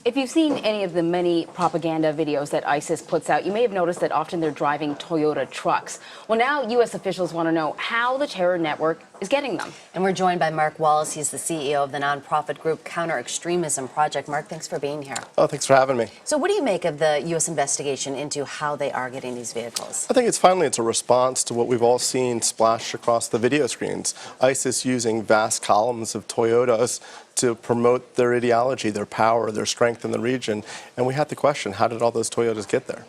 If you've seen any of the many propaganda videos that ISIS puts out, you may have noticed that often they're driving Toyota trucks. Well, now U.S. officials want to know how the terror network is getting them. And we're joined by Mark Wallace. He's the CEO of the nonprofit group Extremism Project. Mark, thanks for being here. Oh, thanks for having me. So what do you make of the U.S. investigation into how they are getting these vehicles? I think it's a response to what we've all seen splashed across the video screens. ISIS using vast columns of Toyotas to promote their ideology, their power, their strength in the region. And we had to question, how did all those Toyotas get there?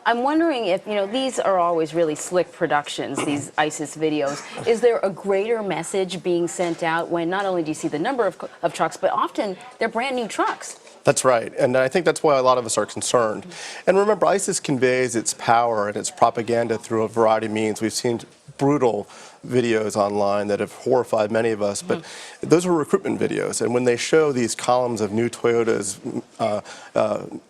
I'm wondering if, these are always really slick productions, these ISIS videos. Is there a greater message being sent out when not only do you see the number of trucks, but often they're brand new trucks? That's right, and I think that's why a lot of us are concerned. And remember, ISIS conveys its power and its propaganda through a variety of means. We've seen brutal videos online that have horrified many of us, but those are recruitment videos. And when they show these columns of new Toyotas,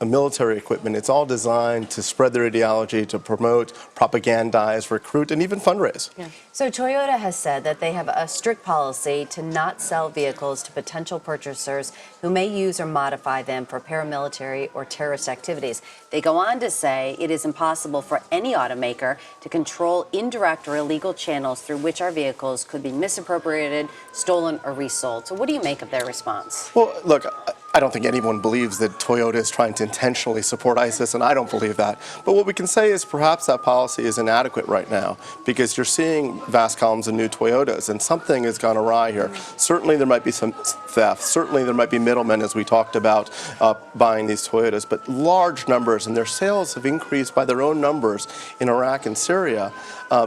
military equipment, it's all designed to spread their ideology, to promote, propagandize, recruit, and even fundraise. Yeah. So Toyota has said that they have a strict policy to not sell vehicles to potential purchasers who may use or modify them for paramilitary or terrorist activities. They go on to say it is impossible for any automaker to control indirect or illegal channels through which our vehicles could be misappropriated, stolen, or resold. So what do you make of their response? Well, look, I don't think anyone believes that Toyota is trying to intentionally support ISIS, and I don't believe that. But what we can say is perhaps that policy is inadequate right now, because you're seeing vast columns of new Toyotas, and something has gone awry here. Certainly there might be some theft. Certainly there might be middlemen, as we talked about, buying these Toyotas. But large numbers, and their sales have increased by their own numbers in Iraq and Syria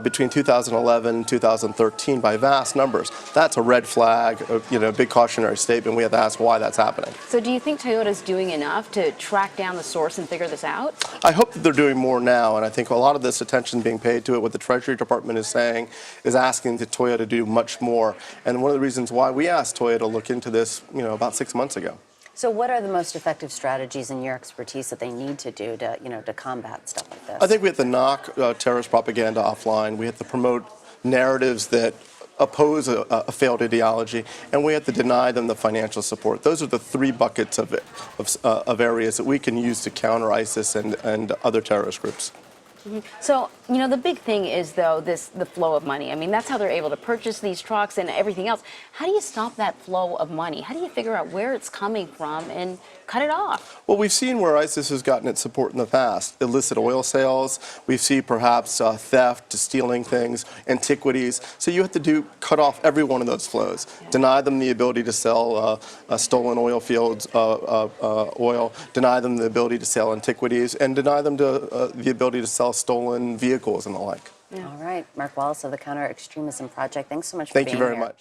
between 2011 and 2013 by vast numbers. That's a red flag, a big cautionary statement. We have to ask why that's happening. So do you think Toyota's doing enough to track down the source and figure this out? I hope that they're doing more now, and I think a lot of this attention being paid to it, what the Treasury Department is saying, is asking the Toyota to do much more. And one of the reasons why we asked Toyota to look into this, about 6 months ago. So what are the most effective strategies in your expertise that they need to do to, to combat stuff like this? I think we have to knock terrorist propaganda offline. We have to promote narratives that oppose a failed ideology, and we have to deny them the financial support. Those are the three buckets of areas that we can use to counter ISIS and other terrorist groups. So, the big thing is, though, the flow of money. I mean, that's how they're able to purchase these trucks and everything else. How do you stop that flow of money? How do you figure out where it's coming from and cut it off? Well, we've seen where ISIS has gotten its support in the past. Illicit oil sales. We see perhaps theft, stealing things, antiquities. So you have to cut off every one of those flows. Deny them the ability to sell stolen oil fields, oil. Deny them the ability to sell antiquities, and deny them the ability to sell stolen vehicles and the like. Yeah. All right. Mark Wallace of the Extremism Project. Thanks so much for being here. Thank you very much.